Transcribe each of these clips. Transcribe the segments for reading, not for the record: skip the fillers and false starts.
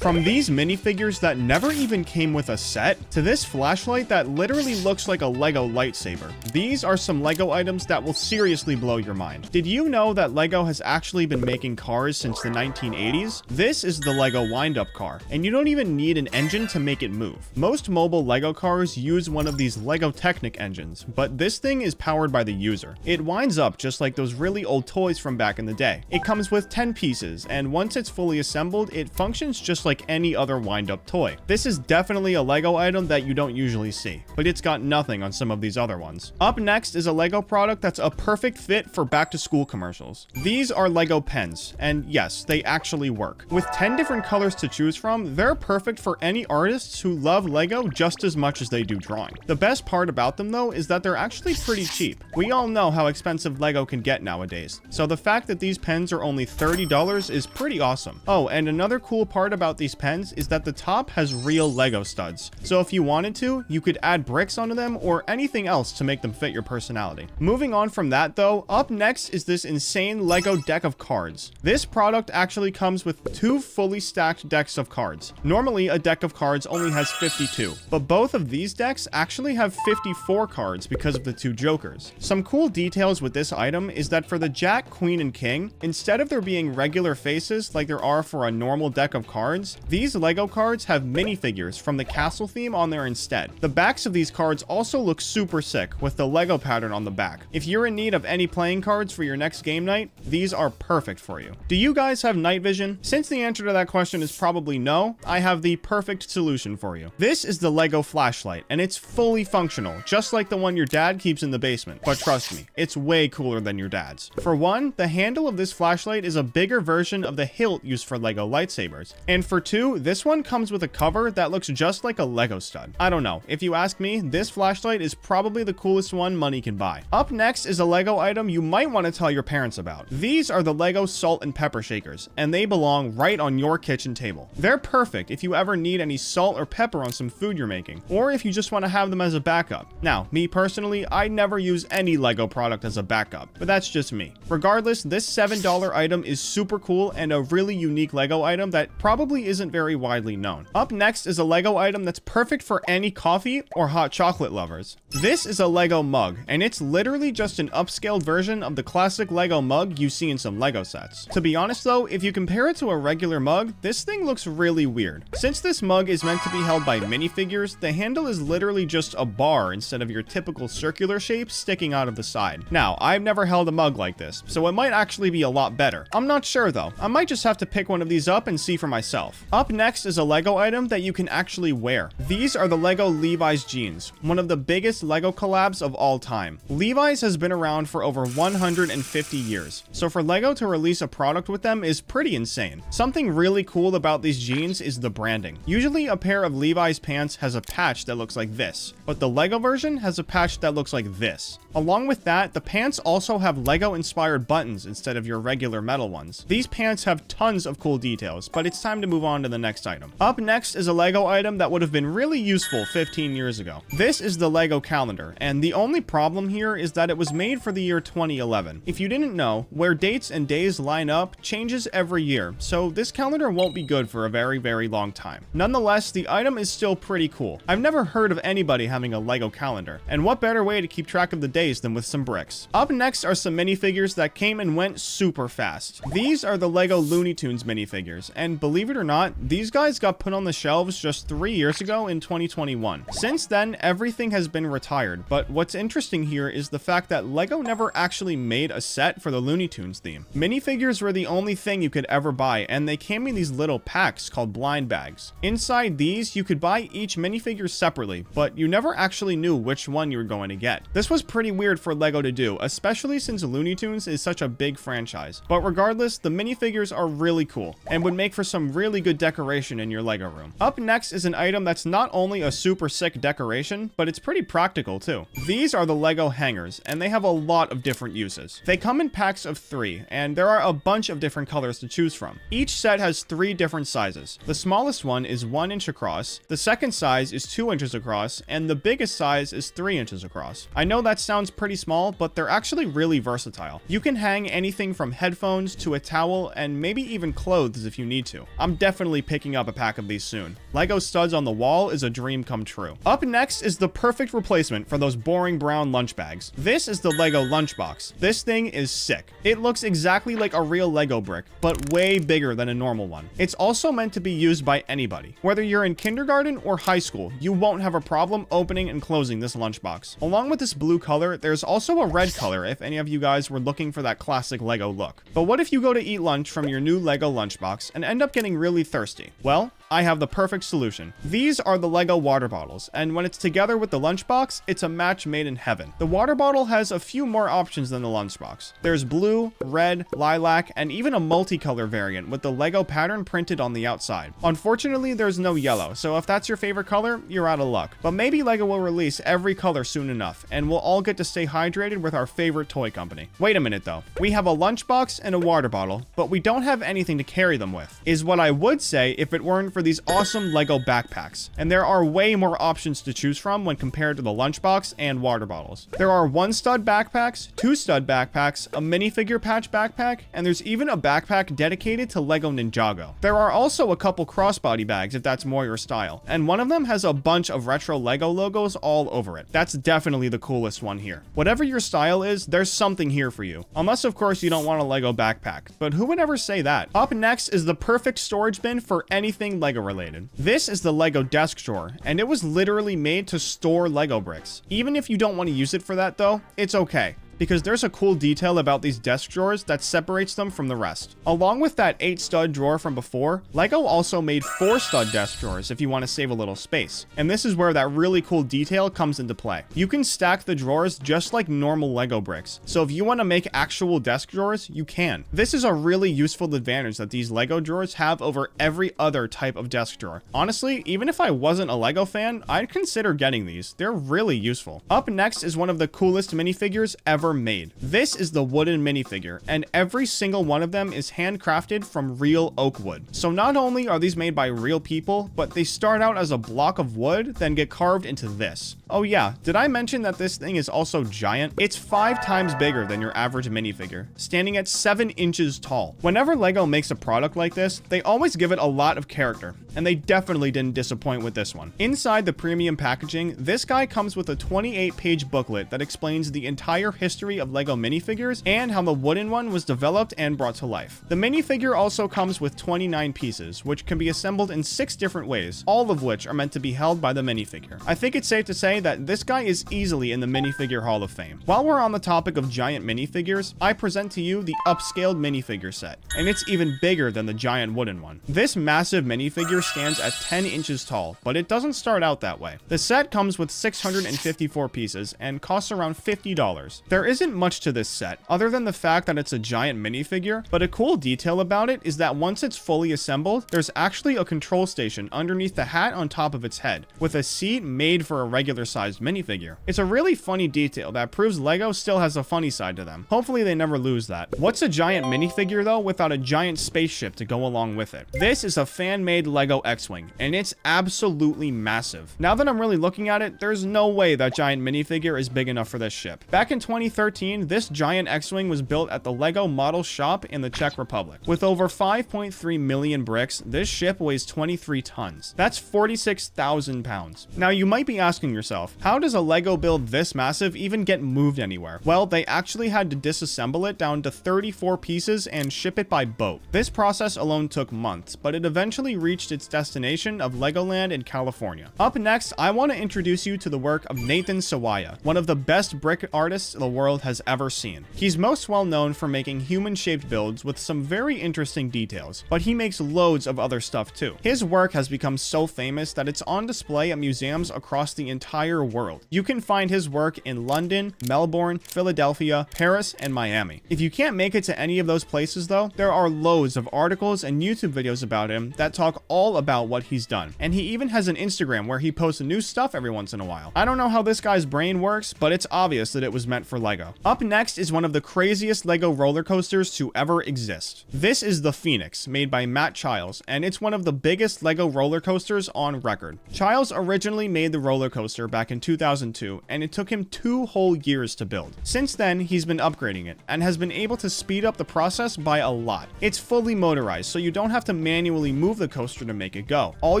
From these minifigures that never even came with a set, to this flashlight that literally looks like a Lego lightsaber, these are some Lego items that will seriously blow your mind. Did you know that Lego has actually been making cars since the 1980s? This is the Lego Windup Car, and you don't even need an engine to make it move. Most mobile Lego cars use one of these Lego Technic engines, but this thing is powered by the user. It winds up just like those really old toys from back in the day. It comes with 10 pieces, and once it's fully assembled, it functions just like any other wind-up toy. This is definitely a Lego item that you don't usually see, but it's got nothing on some of these other ones. Up next is a Lego product that's a perfect fit for back-to-school commercials. These are Lego pens, and yes, they actually work. With 10 different colors to choose from, they're perfect for any artists who love Lego just as much as they do drawing. The best part about them though is that they're actually pretty cheap. We all know how expensive Lego can get nowadays, so the fact that these pens are only $30 is pretty awesome. Oh, and another cool part about these pens is that the top has real Lego studs. So if you wanted to, you could add bricks onto them or anything else to make them fit your personality. Moving on from that though, up next is this insane Lego deck of cards. This product actually comes with 2 fully stacked decks of cards. Normally a deck of cards only has 52, but both of these decks actually have 54 cards because of the 2 jokers. Some cool details with this item is that for the Jack, Queen, and King, instead of there being regular faces like there are for a normal deck of cards, these Lego cards have minifigures from the castle theme on there instead. The backs of these cards also look super sick with the Lego pattern on the back. If you're in need of any playing cards for your next game night, these are perfect for you. Do you guys have night vision? Since the answer to that question is probably no, I have the perfect solution for you. This is the Lego flashlight, and it's fully functional, just like the one your dad keeps in the basement. But trust me, it's way cooler than your dad's. For one, the handle of this flashlight is a bigger version of the hilt used for Lego lightsabers. And for two, this one comes with a cover that looks just like a Lego stud. I don't know, if you ask me, this flashlight is probably the coolest one money can buy. Up next is a Lego item you might want to tell your parents about. These are the Lego salt and pepper shakers, and they belong right on your kitchen table. They're perfect if you ever need any salt or pepper on some food you're making, or if you just want to have them as a backup. Now, me personally, I never use any Lego product as a backup, but that's just me. Regardless, this $7 item is super cool and a really unique Lego item that probably isn't very widely known. Up next is a Lego item that's perfect for any coffee or hot chocolate lovers. This is a Lego mug, and it's literally just an upscaled version of the classic Lego mug you see in some Lego sets. To be honest though, if you compare it to a regular mug, this thing looks really weird. Since this mug is meant to be held by minifigures, the handle is literally just a bar instead of your typical circular shape sticking out of the side. Now, I've never held a mug like this, so it might actually be a lot better. I'm not sure though. I might just have to pick one of these up and see for myself. Up next is a Lego item that you can actually wear. These are the Lego Levi's jeans, one of the biggest Lego collabs of all time. Levi's has been around for over 150 years, so for Lego to release a product with them is pretty insane. Something really cool about these jeans is the branding. Usually a pair of Levi's pants has a patch that looks like this, but the Lego version has a patch that looks like this. Along with that, the pants also have Lego inspired buttons instead of your regular metal ones. These pants have tons of cool details, but it's time to move on to the next item. Up next is a Lego item that would have been really useful 15 years ago. This is the Lego calendar, and the only problem here is that it was made for the year 2011. If you didn't know, where dates and days line up changes every year, so this calendar won't be good for a very long time. Nonetheless, the item is still pretty cool. I've never heard of anybody having a Lego calendar, and what better way to keep track of the days than with some bricks. Up next are some minifigures that came and went super fast. These are the Lego Looney Tunes minifigures, and believe it or not, these guys got put on the shelves just 3 years ago in 2021. Since then, everything has been retired, but what's interesting here is the fact that Lego never actually made a set for the Looney Tunes theme. Minifigures were the only thing you could ever buy, and they came in these little packs called blind bags. Inside these, you could buy each minifigure separately, but you never actually knew which one you were going to get. This was pretty weird for Lego to do, especially since Looney Tunes is such a big franchise. But regardless, the minifigures are really cool and would make for some really good decoration in your Lego room. Up next is an item that's not only a super sick decoration, but it's pretty practical practical too. These are the Lego hangers, and they have a lot of different uses. They come in packs of 3, and there are a bunch of different colors to choose from. Each set has 3 different sizes. The smallest one is 1 inch across, the second size is 2 inches across, and the biggest size is 3 inches across. I know that sounds pretty small, but they're actually really versatile. You can hang anything from headphones to a towel, and maybe even clothes if you need to. I'm definitely picking up a pack of these soon. Lego studs on the wall is a dream come true. Up next is the perfect replacement for those boring brown lunch bags. This is the Lego Lunchbox. This thing is sick. It looks exactly like a real Lego brick, but way bigger than a normal one. It's also meant to be used by anybody. Whether you're in kindergarten or high school, you won't have a problem opening and closing this lunchbox. Along with this blue color, there's also a red color if any of you guys were looking for that classic Lego look. But what if you go to eat lunch from your new Lego lunchbox and end up getting really thirsty? Well, I have the perfect solution. These are the Lego water bottles, and when it's together with the lunchbox, it's a match made in heaven. The water bottle has a few more options than the lunchbox. There's blue, red, lilac, and even a multicolor variant with the Lego pattern printed on the outside. Unfortunately, there's no yellow, so if that's your favorite color, you're out of luck. But maybe Lego will release every color soon enough, and we'll all get to stay hydrated with our favorite toy company. Wait a minute though. We have a lunchbox and a water bottle, but we don't have anything to carry them with, is what I would say if it weren't for these awesome Lego backpacks. And there are way more options to choose from when compared to the lunchbox and water bottles. There are 1 stud backpacks, 2 stud backpacks, a minifigure patch backpack, and there's even a backpack dedicated to Lego Ninjago. There are also a couple crossbody bags if that's more your style, and one of them has a bunch of retro Lego logos all over it. That's definitely the coolest one here. Whatever your style is, there's something here for you. Unless of course you don't want a Lego backpack, but who would ever say that? Up next is the perfect storage bin for anything Lego related. This is the Lego desk drawer, and it was literally made to store Lego bricks. Even if you don't want to use it for that though, it's okay, because there's a cool detail about these desk drawers that separates them from the rest. Along with that 8 stud drawer from before, Lego also made 4 stud desk drawers if you want to save a little space. And this is where that really cool detail comes into play. You can stack the drawers just like normal Lego bricks, so if you want to make actual desk drawers, you can. This is a really useful advantage that these Lego drawers have over every other type of desk drawer. Honestly, even if I wasn't a Lego fan, I'd consider getting these. They're really useful. Up next is one of the coolest minifigures ever made. This is the wooden minifigure, and every single one of them is handcrafted from real oak wood. So not only are these made by real people, but they start out as a block of wood, then get carved into this. Oh yeah, did I mention that this thing is also giant? It's 5 times bigger than your average minifigure, standing at 7 inches tall. Whenever Lego makes a product like this, they always give it a lot of character, and they definitely didn't disappoint with this one. Inside the premium packaging, this guy comes with a 28-page booklet that explains the entire history of Lego minifigures and how the wooden one was developed and brought to life. The minifigure also comes with 29 pieces, which can be assembled in 6 different ways, all of which are meant to be held by the minifigure. I think it's safe to say that this guy is easily in the Minifigure Hall of Fame. While we're on the topic of giant minifigures, I present to you the upscaled minifigure set, and it's even bigger than the giant wooden one. This massive minifigure stands at 10 inches tall, but it doesn't start out that way. The set comes with 654 pieces and costs around $50. There isn't much to this set, other than the fact that it's a giant minifigure, but a cool detail about it is that once it's fully assembled, there's actually a control station underneath the hat on top of its head, with a seat made for a regular sized minifigure. It's a really funny detail that proves Lego still has a funny side to them. Hopefully they never lose that. What's a giant minifigure though without a giant spaceship to go along with it? This is a fan-made Lego XWing, and it's absolutely massive. Now that I'm really looking at it, there's no way that giant minifigure is big enough for this ship. Back in 2013, this giant X-Wing was built at the Lego model shop in the Czech Republic. With over 5.3 million bricks, this ship weighs 23 tons. That's 46,000 pounds. Now you might be asking yourself, how does a Lego build this massive even get moved anywhere? Well, they actually had to disassemble it down to 34 pieces and ship it by boat. This process alone took months, but it eventually reached its destination of Legoland in California. Up next, I want to introduce you to the work of Nathan Sawaya, one of the best brick artists the world has ever seen. He's most well known for making human-shaped builds with some very interesting details, but he makes loads of other stuff too. His work has become so famous that it's on display at museums across the entire world. You can find his work in London, Melbourne, Philadelphia, Paris, and Miami. If you can't make it to any of those places though, there are loads of articles and YouTube videos about him that talk all all about what he's done. And he even has an Instagram where he posts new stuff every once in a while. I don't know how this guy's brain works, but it's obvious that it was meant for Lego. Up next is one of the craziest Lego roller coasters to ever exist. This is the Phoenix, made by Matt Childs, and it's one of the biggest Lego roller coasters on record. Childs originally made the roller coaster back in 2002, and it took him 2 whole years to build. Since then, he's been upgrading it, and has been able to speed up the process by a lot. It's fully motorized, so you don't have to manually move the coaster to make it go. All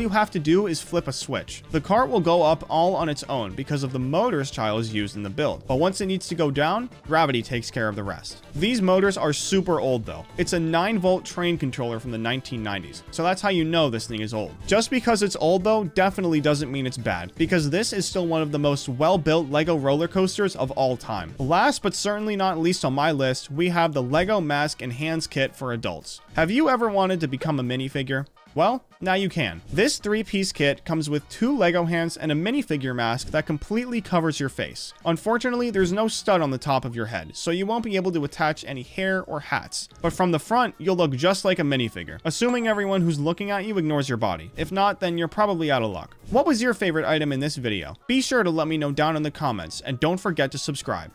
you have to do is flip a switch. The cart will go up all on its own because of the motors Childs used in the build, but once it needs to go down, gravity takes care of the rest. These motors are super old though. It's a 9-volt train controller from the 1990s, so that's how you know this thing is old. Just because it's old though definitely doesn't mean it's bad, because this is still one of the most well-built Lego roller coasters of all time. Last but certainly not least on my list, we have the Lego Mask and Hands kit for adults. Have you ever wanted to become a minifigure? Well, now you can. This 3-piece kit comes with 2 Lego hands and a minifigure mask that completely covers your face. Unfortunately, there's no stud on the top of your head, so you won't be able to attach any hair or hats. But from the front, you'll look just like a minifigure, assuming everyone who's looking at you ignores your body. If not, then you're probably out of luck. What was your favorite item in this video? Be sure to let me know down in the comments, and don't forget to subscribe.